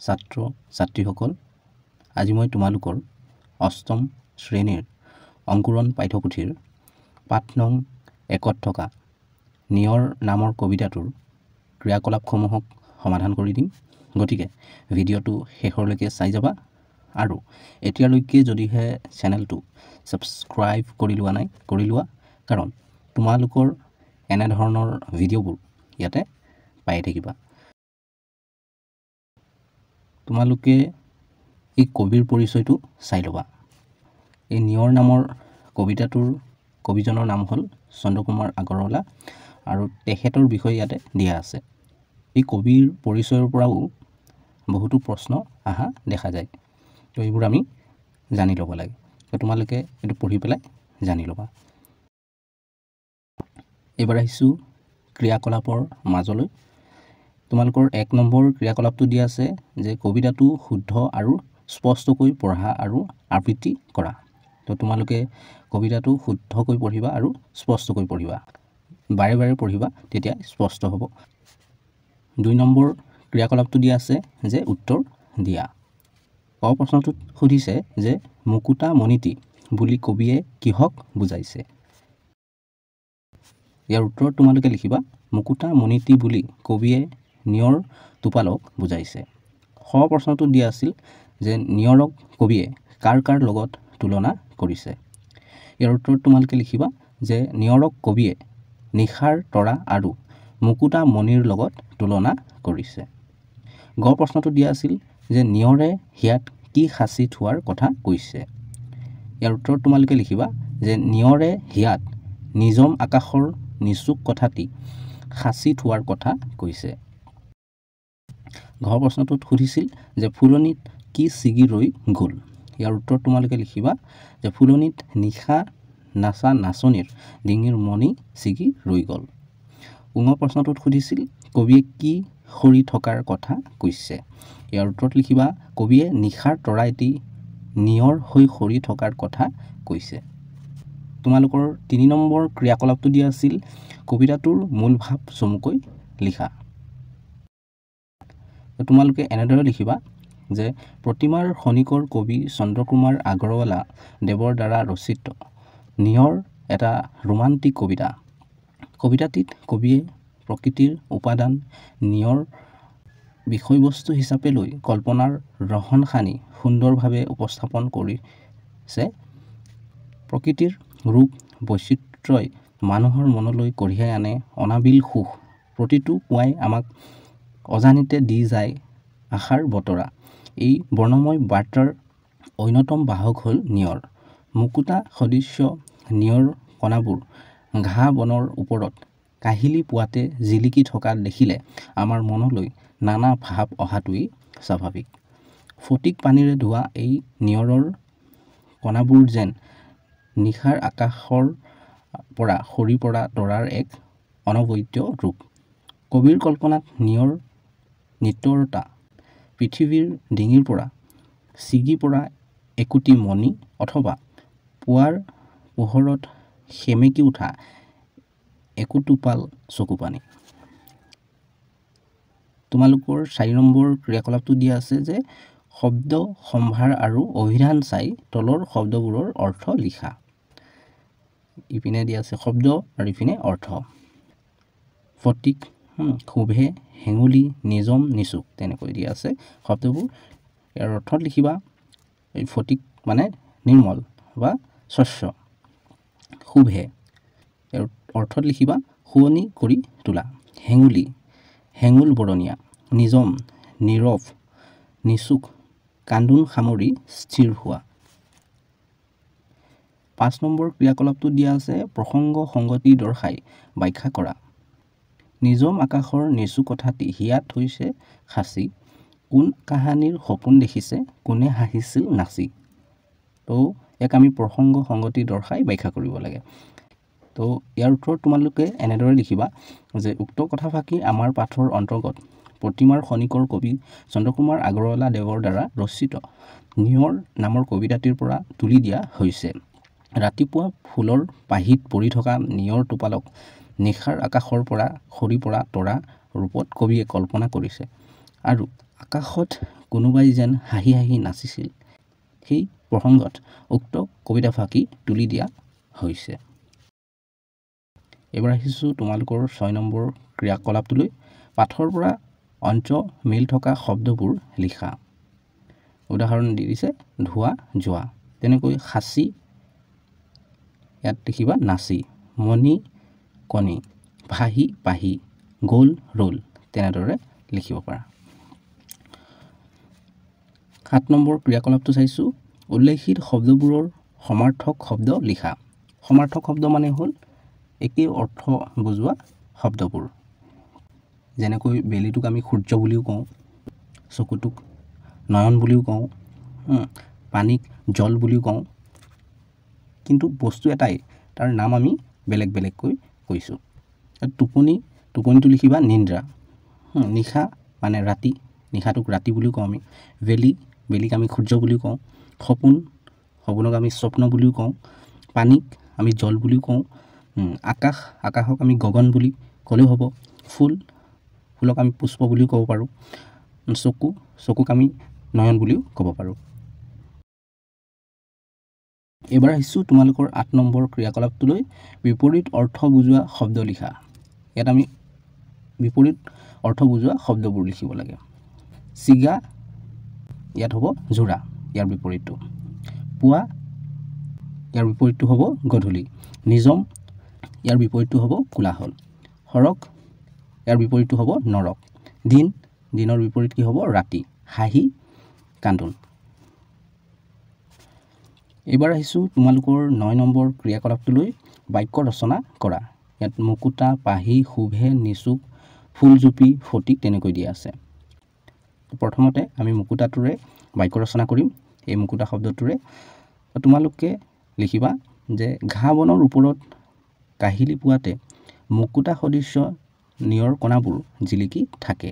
ছাত্ৰ ছাত্ৰীসকল, আজি মই তোমালোকৰ অষ্টম শ্ৰেণীৰ অংকুৰণ পাঠ্যপুথিৰ পাঠ নং 1ত থকা নিয়ৰ নামৰ কবিতাটোৰ ক্ৰিয়াকলাপসমূহক সমাধান কৰি দিম। গতিকে ভিডিঅ'টো শেষলৈকে চাই যাবা আৰু এতিয়ালৈকে যদিহে চেনেলটো ছাবস্ক্ৰাইব কৰি লোৱা নাই কৰি লোৱা, কাৰণ তোমালোকৰ এনেধৰণৰ ভিডিঅ'বোৰ ইয়াতে পাই থাকিবা। তোমালোকে এই কবিৰ পৰিচয়টো চাই ল'বা। এই নিয়ৰ নামৰ কবিতাটোৰ কবিজনৰ নাম হ'ল চন্দ্ৰকুমাৰ আগৰৱালা আৰু তেখেতৰ বিষয়ে ইয়াতে দিয়া আছে। এই কবিৰ পৰিচয়ৰ পৰাও বহুতো প্ৰশ্ন অহা দেখা যায়, তো এইবোৰ আমি জানি ল'ব লাগে। তো তোমালোকে এইটো পঢ়ি পেলাই জানি ল'বা। এইবাৰ আহিছোঁ ক্ৰিয়াকলাপৰ মাজলৈ। তোমালোকৰ 1 নম্বৰ ক্ৰিয়াকলাপটো দিয়া আছে যে কবিতাটো শুদ্ধ আৰু স্পষ্টকৈ পঢ়া আৰু আবৃত্তি কৰা। তো তোমালোকে কবিতাটো শুদ্ধকৈ পঢ়িবা আৰু স্পষ্টকৈ পঢ়িবা, বাৰে বাৰে পঢ়িবা, তেতিয়া স্পষ্ট হ'ব। 2 নম্বৰ ক্ৰিয়াকলাপটো দিয়া আছে যে উত্তৰ দিয়া। ক প্ৰশ্নটোত সুধিছে যে মুকুতা মণিটি বুলি কবিয়ে কিহক বুজাইছে। ইয়াৰ উত্তৰত তোমালোকে লিখিবা মুকুতা মণিটি বুলি কবিয়ে নিয়ৰ টোপালক বুজাইছে। খ প্ৰশ্নটো দিয়া আছিল যে নিয়ৰক কবিয়ে কাৰ কাৰ লগত তুলনা কৰিছে। ইয়াৰ উত্তৰত তোমালোকে লিখিবা যে নিয়ৰক কবিয়ে নিশাৰ তৰা আৰু মুকুতা মণিৰ লগত তুলনা কৰিছে। গ প্ৰশ্নটো দিয়া আছিল যে নিয়ৰে হিয়াত কি সাঁচি থোৱাৰ কথা কৈছে। ইয়াৰ উত্তৰত তোমালোকে লিখিবা যে নিয়ৰে হিয়াত নিজম আকাশৰ নিচুক কথাটি সাঁচি থোৱাৰ কথা কৈছে। ঘ প্ৰশ্নটোত সুধিছিল যে ফুলনিত কি ছিগি ৰৈ গ'ল। ইয়াৰ উত্তৰত তোমালোকে লিখিবা যে ফুলনিত নিশা নাচা নাচনীৰ ডিঙিৰ মণি ছিগি ৰৈ গ'ল। ঙ প্ৰশ্নটোত সুধিছিল কবিয়ে কি সৰি থকাৰ কথা কৈছে। ইয়াৰ উত্তৰত লিখিবা কবিয়ে নিশাৰ তৰা এটি নিয়ৰ হৈ সৰি থকাৰ কথা কৈছে। তোমালোকৰ 3 নম্বৰ ক্ৰিয়াকলাপটো দিয়া আছিল কবিতাটোৰ মূল ভাৱ চমুকৈ লিখা। তোমালোকে এনেদৰে লিখিবা যে প্ৰতিমাৰ খনিকৰ কবি চন্দ্ৰকুমাৰ আগৰৱালা দেৱৰ দ্বাৰা ৰচিত নিয়ৰ এটা ৰোমান্টিক কবিতা। কবিতাটিত কবিয়ে প্ৰকৃতিৰ উপাদান নিয়ৰ বিষয়বস্তু হিচাপে লৈ কল্পনাৰ ৰহণ সানি সুন্দৰভাৱে উপস্থাপন কৰিছে। প্ৰকৃতিৰ ৰূপ বৈচিত্ৰ্যই মানুহৰ মনলৈ কঢ়িয়াই আনে অনাবিল সুখ। প্ৰতিটো পুৱাই আমাক অজানিতে দি যায় আশাৰ বতৰা। এই বৰ্ণময় বাৰ্তাৰ অন্যতম বাহক হ'ল নিয়ৰ। মুকুতা সদৃশ্য নিয়ৰ কণাবোৰ ঘাঁহ বনৰ ওপৰত কাহিলি পুৱাতে জিলিকি থকা দেখিলে আমাৰ মনলৈ নানা ভাৱ অহাটোৱেই স্বাভাৱিক। ফটিক পানীৰে ধোৱা এই নিয়ৰৰ কণাবোৰ যেন নিশাৰ আকাশৰ পৰা সৰি পৰা তৰাৰ এক অনবদ্য ৰূপ। কবিৰ কল্পনাত নিয়ৰ নিতৰতা পৃথিৱীৰ ডিঙিৰ পৰা ছিগি পৰা একোটি মণি অথবা পুৱাৰ পোহৰত সেমেকি উঠা একোটোপাল চকুপানী। তোমালোকৰ 4 নম্বৰ ক্ৰিয়াকলাপটো দিয়া আছে যে শব্দ সম্ভাৰ আৰু অভিধান চাই তলৰ শব্দবোৰৰ অৰ্থ লিখা। ইপিনে দিয়া আছে শব্দ আৰু ইপিনে অৰ্থ। ফটিক, শুভে, হেঙুলি, নিজম, নিচুক তেনেকৈ দিয়া আছে শব্দবোৰ। ইয়াৰ অৰ্থত লিখিবা এই ফটিক মানে নিৰ্মল বা স্বচ্ছ। শুভে ইয়াৰ অৰ্থত লিখিবা শুৱনি কৰি তোলা। হেঙুলি হেঙুল বৰণীয়া। নিজম নীৰৱ। নিচুক কান্দোন সামৰি স্থিৰ হোৱা। 5 নম্বৰ ক্ৰিয়াকলাপটো দিয়া আছে প্ৰসংগ সংগতি দৰ্শাই ব্যাখ্যা কৰা। নিজম আকাশৰ নিচু কথাটি হিয়াত হৈছে সাঁচি। কোন কাহানিৰ সপোন দেখিছে কোনে হাঁহিছিল নাচি। তো ইয়াক আমি প্ৰসংগ সংগতি দৰ্শাই ব্যাখ্যা কৰিব লাগে। তো ইয়াৰ উত্তৰত তোমালোকে এনেদৰে লিখিবা যে উক্ত কথাফাকি আমাৰ পাঠৰ অন্তৰ্গত প্ৰতিমাৰ খনিকৰ কবি চন্দ্ৰকুমাৰ আগৰৱালা দেৱৰ দ্বাৰা ৰচিত নিয়ৰ নামৰ কবিতাটিৰ পৰা তুলি দিয়া হৈছে। ৰাতিপুৱা ফুলৰ পাহিত পৰি থকা নিয়ৰ টোপালক নিশাৰ আকাশৰ পৰা সৰি পৰা তৰা ৰূপত কবিয়ে কল্পনা কৰিছে আৰু আকাশত কোনোবাই যেন হাঁহি হাঁহি নাচিছিল, সেই প্ৰসংগত উক্ত কবিতা ফাঁকি তুলি দিয়া হৈছে। এইবাৰ আহিছোঁ তোমালোকৰ 6 নম্বৰ ক্ৰিয়াকলাপটোলৈ। পাঠৰ পৰা অন্ত মিল থকা শব্দবোৰ লিখা। উদাহৰণ দি দিছে ধোৱা যোৱা, তেনেকৈ সাঁচি ইয়াত লিখিবা নাচি, মণি কণী, ভাহি পাহি, গোল ৰোল, তেনেদৰে লিখিব পাৰা। 7 নম্বৰ ক্ৰিয়াকলাপটো চাইছোঁ উল্লেখিত শব্দবোৰৰ সমাৰ্থক শব্দ লিখা। সমাৰ্থক শব্দ মানে হ'ল একেই অৰ্থ বুজোৱা শব্দবোৰ। যেনেকৈ বেলিটোক আমি সূৰ্য বুলিও কওঁ, চকুটোক নয়ন বুলিও কওঁ, পানীক জল বুলিও কওঁ, কিন্তু বস্তু এটাই, তাৰ নাম আমি বেলেগ বেলেগকৈ কৈছোঁ। টোপনিটো লিখিবা নিদ্ৰা, নিশা মানে ৰাতি, নিশাটোক ৰাতি বুলিও কওঁ আমি, বেলিক আমি সূৰ্য বুলিও কওঁ, সপোনক আমি স্বপ্ন বুলিও কওঁ, পানীক আমি জল বুলিও কওঁ, আকাশক আমি গগন বুলি ক'লেও হ'ব, ফুলক আমি পুষ্প বুলিও ক'ব পাৰোঁ, চকুক আমি নয়ন বুলিও ক'ব পাৰোঁ। এইবাৰ আহিছোঁ তোমালোকৰ 8 নম্বৰ ক্ৰিয়াকলাপটোলৈ। বিপৰীত অৰ্থ বুজোৱা শব্দ লিখা। ইয়াত আমি বিপৰীত অৰ্থ বুজোৱা শব্দবোৰ লিখিব লাগে। চিগা ইয়াত হ'ব যোৰা, ইয়াৰ বিপৰীতটো। পুৱা ইয়াৰ বিপৰীতটো হ'ব গধূলি। নিজম ইয়াৰ বিপৰীতটো হ'ব কোলাহল। সৰক ইয়াৰ বিপৰীতটো হ'ব নৰক। দিনৰ বিপৰীত কি হ'ব ৰাতি। হাঁহি কান্দোন। এইবাৰ আহিছোঁ তোমালোকৰ 9 নম্বৰ ক্ৰিয়াকলাপটোলৈ। বাক্য ৰচনা কৰা। ইয়াত মুকুতা, পাহি, শুভে, নিচুক, ফুলজুপি, ফটিক তেনেকৈ দিয়া আছে। প্ৰথমতে আমি মুকুতাটোৰে বাক্য ৰচনা কৰিম। এই মুকুতা শব্দটোৰে তোমালোকে লিখিবা যে ঘাঁহ বনৰ ওপৰত কাহিলি পোৱাতে মুকুতা সদৃশ্য নিয়ৰ কণাবোৰ জিলিকি থাকে।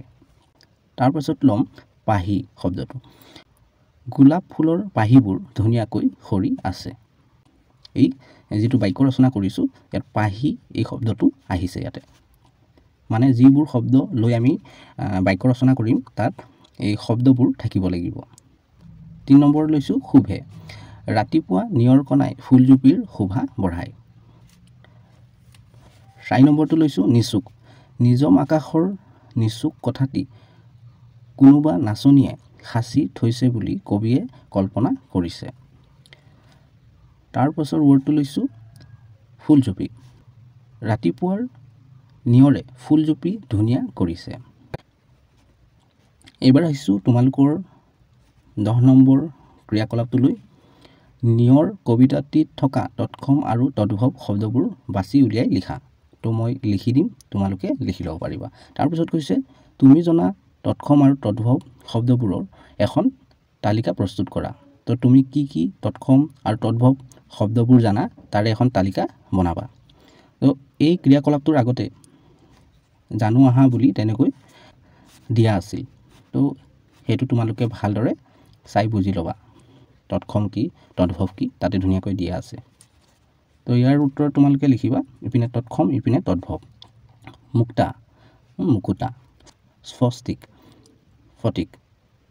তাৰপাছত ল'ম পাহি শব্দটো। গোলাপ ফুলৰ পাহিবোৰ ধুনীয়াকৈ সৰি আছে। এই যিটো বাক্য ৰচনা কৰিছোঁ ইয়াত পাহি এই শব্দটো আহিছে ইয়াতে। মানে যিবোৰ শব্দ লৈ আমি বাক্য ৰচনা কৰিম তাত এই শব্দবোৰ থাকিব লাগিব। 3 নম্বৰ লৈছোঁ শুভে। ৰাতিপুৱা নিয়ৰ কণাই ফুলজুপিৰ শোভা বঢ়ায়। 4 নম্বৰটো লৈছোঁ নিচুক। নিজম আকাশৰ নিচুক কথাটি কোনোবা নাচনীয়ে সাঁচি থৈছে বুলি কবিয়ে কল্পনা কৰিছে। তাৰ পাছৰ ৱৰ্ডটো লৈছোঁ ফুলজুপি। ৰাতিপুৱাৰ নিয়ৰে ফুলজুপি ধুনীয়া কৰিছে। এইবাৰ আহিছোঁ তোমালোকৰ 10 নম্বৰ ক্ৰিয়াকলাপটোলৈ। নিয়ৰ কবিতাটিত থকা তৎসম আৰু তদ্ভৱ শব্দবোৰ বাছি উলিয়াই লিখা। তো মই লিখি দিম, তোমালোকে লিখি ল'ব পাৰিবা। তাৰপিছত কৈছে তুমি জনা তৎসম আৰু তদ্ভৱ শব্দবোৰৰ এখন তালিকা প্ৰস্তুত কৰা। তো তুমি কি তৎসম আৰু তদ্ভৱ শব্দবোৰ জানা তাৰে এখন তালিকা বনাবা। তো এই ক্ৰিয়াকলাপটোৰ আগতে জানো আহা বুলি তেনেকৈ দিয়া আছিল। তো সেইটো তোমালোকে ভালদৰে চাই বুজি ল'বা। তৎসম কি তদ্ভৱ কি তাতে ধুনীয়াকৈ দিয়া আছে। তো ইয়াৰ উত্তৰ তোমালোকে লিখিবা ইপিনে তৎসম ইপিনে তদ্ভৱ। মুকুতা, স্বস্তিক ফটিক,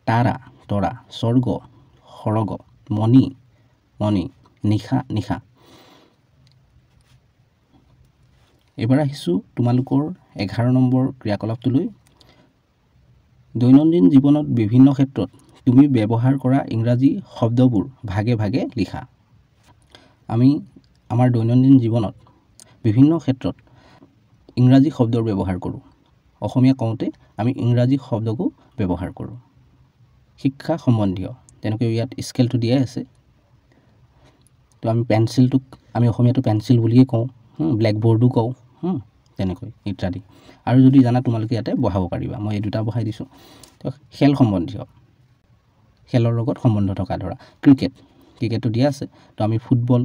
তাৰা তৰা, স্বৰ্গ সৰগ, মণি নিশা। এইবাৰ আহিছোঁ তোমালোকৰ 11 নম্বৰ ক্ৰিয়াকলাপটোলৈ। দৈনন্দিন জীৱনত বিভিন্ন ক্ষেত্ৰত তুমি ব্যৱহাৰ কৰা ইংৰাজী শব্দবোৰ ভাগে ভাগে লিখা। আমি আমাৰ দৈনন্দিন জীৱনত বিভিন্ন ক্ষেত্ৰত ইংৰাজী শব্দৰ ব্যৱহাৰ কৰোঁ। অসমীয়া কওঁতে আমি ইংৰাজী শব্দকো ব্যৱহাৰ কৰোঁ। শিক্ষা সম্বন্ধীয়, তেনেকৈ ইয়াত স্কেলটো দিয়াই আছে। তো আমি পেঞ্চিলটোক আমি অসমীয়াটো পেঞ্চিল বুলিয়ে কওঁ, ব্লেকবৰ্ডো কওঁ, তেনেকৈ ইত্যাদি। আৰু যদি জানা তোমালোকে ইয়াতে বহাব পাৰিবা। মই এই দুটা বহাই দিছোঁ। তো খেল সম্বন্ধীয়, খেলৰ লগত সম্বন্ধ থকা ধৰা ক্ৰিকেটটো দিয়া আছে। তো আমি ফুটবল,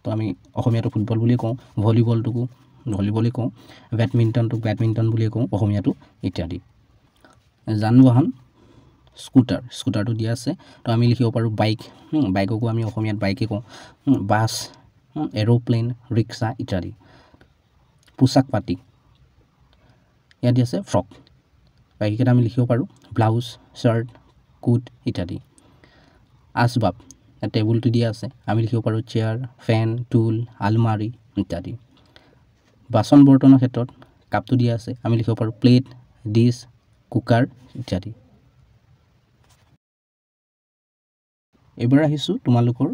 তো আমি অসমীয়াটো ফুটবল বুলিয়ে কওঁ, ভলীবলটোকো ভলীবলেই কওঁ, বেডমিণ্টনটোক বেডমিণ্টন বুলিয়ে কওঁ অসমীয়াটো ইত্যাদি। যান বাহন স্কুটাৰটো দিয়া আছে। তো আমি লিখিব পাৰোঁ বাইককো আমি অসমীয়াত বাইকে কওঁ, বাছ, এৰোপ্লেন, ৰিক্সা ইত্যাদি। পোচাক পাতি ইয়াত দিয়া আছে ফ্ৰক। বাকীকেইটা আমি লিখিব পাৰোঁ ব্লাউজ শাৰ্ট কোট ইত্যাদি আচবাব টেবুলটো দিয়া আছে আমি লিখিব পাৰোঁ চেয়াৰ ফেন টুল আলমাৰি ইত্যাদি বাচন বৰ্তনৰ ক্ষেত্ৰত কাপটো দিয়া আছে আমি লিখিব পাৰোঁ প্লেট ডিছ কুকাৰ ইত্যাদি এবাৰ আহিছোঁ তোমালোকৰ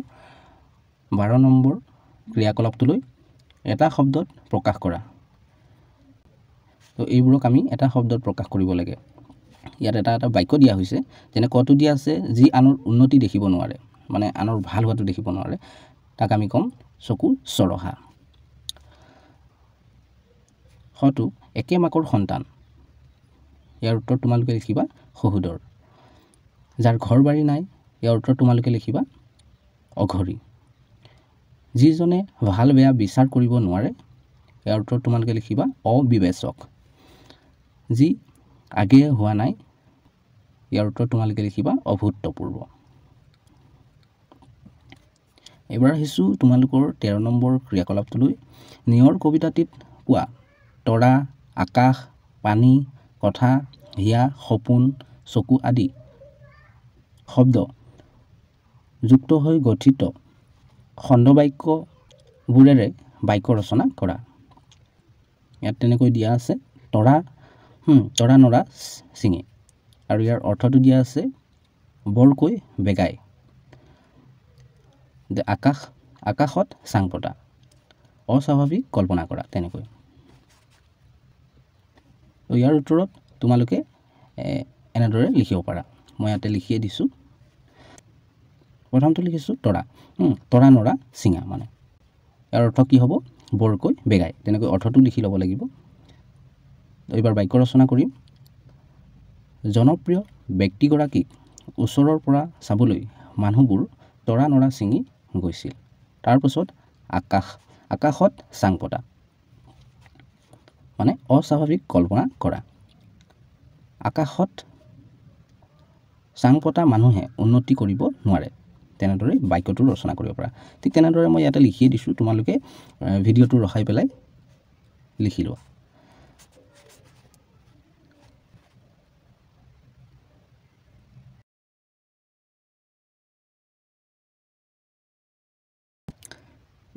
12 নম্বৰ ক্ৰিয়াকলাপটোলৈ এটা শব্দত প্ৰকাশ কৰা তো এইবোৰক আমি এটা শব্দত প্ৰকাশ কৰিব লাগে ইয়াত এটা বাক্য দিয়া হৈছে যেনে কটো দিয়া আছে যি আনৰ উন্নতি দেখিব নোৱাৰে মানে আনৰ ভাল হোৱাটো দেখিব নোৱাৰে তাক আমি কম চকু চৰহা হয়তো একে মাকৰ সন্তান ইয়াৰ উত্তৰ তোমালোকে লিখিবা সহোদৰ যাৰ ঘৰ বাৰী নাই ইয়াৰ উত্তৰ তোমালোকে লিখিবা অঘৰী যিজনে ভাল বেয়া বিচাৰ কৰিব নোৱাৰে ইয়াৰ উত্তৰ তোমালোকে লিখিবা অবিবেচক যি আগে হোৱা নাই ইয়াৰ উত্তৰ তোমালোকে লিখিবা অভূতপূৰ্ব এবাৰ আহিছোঁ তোমালোকৰ 13 নম্বৰ ক্ৰিয়াকলাপটোলৈ নিয়ৰ কবিতাটিত পোৱা তৰা আকাশ পানী কথা হিয়া সপোন চকু আদি শব্দ যুক্ত হৈ গঠিত খণ্ডবাক্যবোৰেৰে বাক্য ৰচনা কৰা ইয়াত তেনেকৈ দিয়া আছে তৰা নৰা চিঙি আৰু ইয়াৰ অৰ্থটো দিয়া আছে বৰকৈ বেগাই আকাশত চাং পতা অস্বাভাৱিক কল্পনা কৰা তেনেকৈ তো ইয়াৰ উত্তৰত তোমালোকে এনেদৰে লিখিব পাৰা মই ইয়াতে লিখিয়ে দিছোঁ প্ৰথমটো লিখিছোঁ তৰা নৰা চিঙা মানে ইয়াৰ অৰ্থ কি হ'ব বৰকৈ বেগাই তেনেকৈ অৰ্থটো লিখি ল'ব লাগিব এইবাৰ বাক্য ৰচনা কৰিম জনপ্ৰিয় ব্যক্তিগৰাকীক ওচৰৰ পৰা চাবলৈ মানুহবোৰ তৰা নৰা ছিঙি গৈছিল তাৰপাছত আকাশত চাং পতা মানে অস্বাভাৱিক কল্পনা কৰা আকাশত চাং পতা মানুহে উন্নতি কৰিব নোৱাৰে তেনেদৰে বাক্যটো ৰচনা কৰিব পাৰা ঠিক তেনেদৰে মই ইয়াতে লিখিয়ে দিছোঁ তোমালোকে ভিডিঅ'টো ৰখাই পেলাই লিখি লোৱা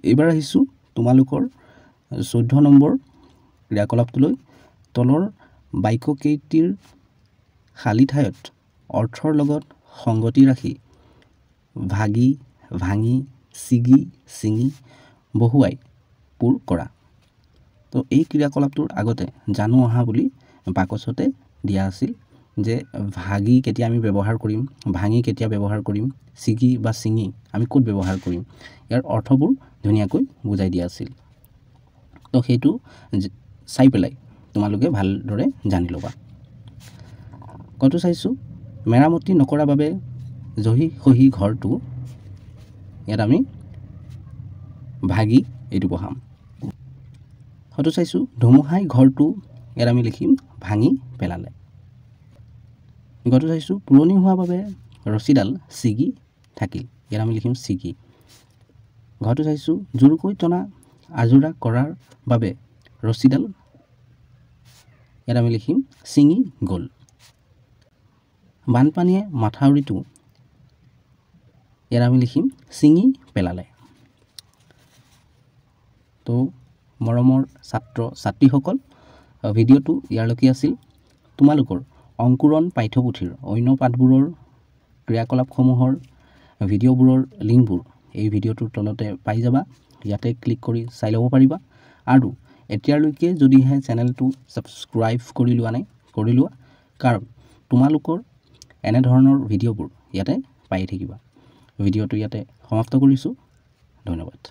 এইবাৰ আহিছোঁ তোমালোকৰ 14 নম্বৰ ক্ৰিয়াকলাপটোলৈ তলৰ বাক্যকেইটিৰ খালী ঠাইত অৰ্থৰ লগত সংগতি ৰাখি ভাগি ভাঙি ছিগি চিঙি বহুৱাই পূৰ কৰা তো এই ক্ৰিয়াকলাপটোৰ আগতে জানো অহা বুলি বাকচতে দিয়া আছিল যে ভাগি কেতিয়া আমি ব্যৱহাৰ কৰিম ভাঙি কেতিয়া ব্যৱহাৰ কৰিম ছিগি বা চিঙি আমি ক'ত ব্যৱহাৰ কৰিম ইয়াৰ অৰ্থবোৰ ধুনীয়াকৈ বুজাই দিয়া আছিল তো সেইটো চাই পেলাই তোমালোকে ভালদৰে জানি ল'বা কতো চাইছোঁ মেৰামতি নকৰাৰ বাবে জহি খহি ঘৰটো ইয়াত আমি ভাগি এইটো বহাম হয়তো চাইছোঁ ধুমুহাই ঘৰটো ইয়াত আমি লিখিম ভাঙি পেলালে গতো চাইছোঁ পুৰণি হোৱাৰ বাবে ৰছীডাল ছিগি থাকিল ইয়াত আমি লিখিম ছিগি ঘৰটো চাইছোঁ জোৰকৈ টনা আজোৰা কৰাৰ বাবে ৰছীডাল ইয়াত আমি লিখিম ছিঙি গ'ল বানপানীয়ে মাথাউৰিটো ইয়াত আমি লিখিম ছিঙি পেলালে তো মৰমৰ ছাত্ৰ ছাত্ৰীসকল ভিডিঅ'টো ইয়ালৈকে আছিল তোমালোকৰ অংকুৰণ পাঠ্যপুথিৰ অন্য পাঠবোৰৰ ক্ৰিয়াকলাপসমূহৰ ভিডিঅ'বোৰৰ লিংকবোৰ এই ভিডিঅ'টোৰ তলতে পাই যাবা ইয়াতে ক্লিক কৰি চাই ল'ব পাৰিবা আৰু এতিয়ালৈকে যদিহে চেনেলটো ছাবস্ক্ৰাইব কৰি লোৱা কাৰণ তোমালোকৰ এনেধৰণৰ ভিডিঅ'বোৰ ইয়াতে পাই থাকিবা ভিডিঅ'টো ইয়াতে সমাপ্ত কৰিছোঁ ধন্যবাদ